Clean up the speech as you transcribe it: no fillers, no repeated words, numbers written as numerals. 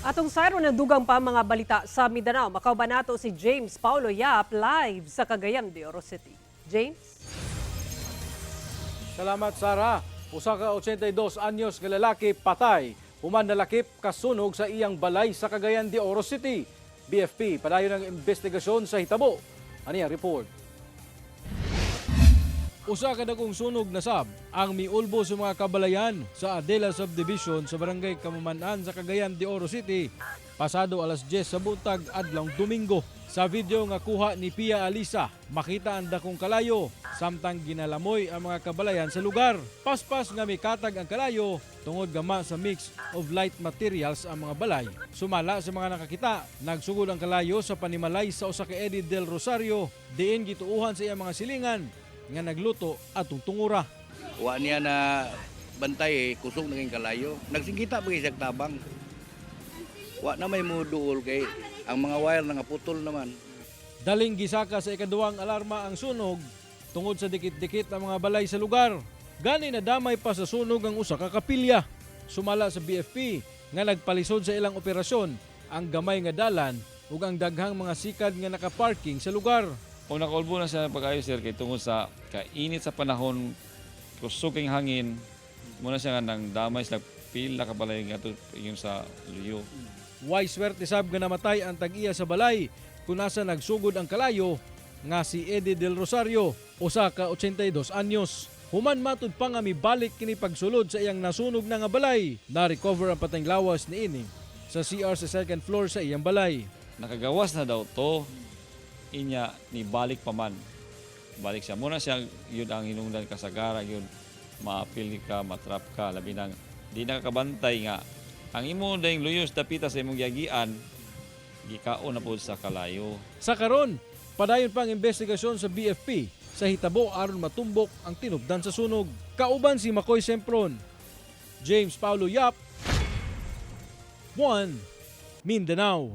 Atong sayro ng dugang pa mga balita sa Mindanao. Makauban nato si James Paulo Yap live sa Cagayan de Oro City. James? Salamat, Sara. Usa ka 82 anyos nga lalaki patay. Human nalakip kasunog sa iyang balay sa Cagayan de Oro City. BFP, padayon ng investigasyon sa hitabo. Ani ang report? Usa ka dagong sunog na sab ang miulbo sa mga kabalayan sa Adela Subdivision sa barangay Kamamanan sa Cagayan de Oro City pasado alas 10 sa buntag adlong Domingo. Sa video nga kuha ni Pia Alisa, makita ang dakong kalayo samtang ginalamoy ang mga kabalayan sa lugar. Paspas nga mikatag ang kalayo tungod gama sa mix of light materials ang mga balay. Sumala sa mga nakakita, nagsugod ang kalayo sa panimalay sa usa ka Eddie Del Rosario diin gituuhan sa iyang mga silingan nga nagluto atong tungura. Wa niya na bantay kusog naging kalayo. Nagsingkita pa isang tabang. Wa na may muduol kay ang mga wire nga putol naman. Daling gisaka sa ikaduwang alarma ang sunog tungod sa dikit-dikit ang mga balay sa lugar. Gani na damay pa sa sunog ang usa ka kapilya. Sumala sa BFP nga nagpalisod sa ilang operasyon ang gamay nga dalan ug ang daghang mga sikad nga nakaparking sa lugar. O nakaulbo na siya pag-ayos sir kay tungod sa kainit sa panahon, kusuging hangin, muna siya nga nang damay sa pila kabalay nga yung sa luyo. Way swerte sab nga namatay ang tag-iya sa balay kung nasa nagsugod ang kalayo nga si Eddie Del Rosario, usa ka 82 anyos. Human matud pa nga mibalik kini pagsulod sa iyang nasunog na nga balay. Na-recover ang patayng lawas ni ini sa CR sa second floor sa iyang balay. Nakagawas na daw to, inya ni balik pa man. Balik siya. Muna siya yun ang hinungdan ka sa gara, yun maapil ka, matrap ka, labi nang di nakakabantay nga. Ang imo dahing luyos dapita sa imong yagian, gikaon na po sa kalayo. Sa karon, padayon pang investigasyon sa BFP sa hitabo aron matumbok ang tinubdan sa sunog. Kauban si Makoy Sempron, James Paulo Yap, 1 Mindanao.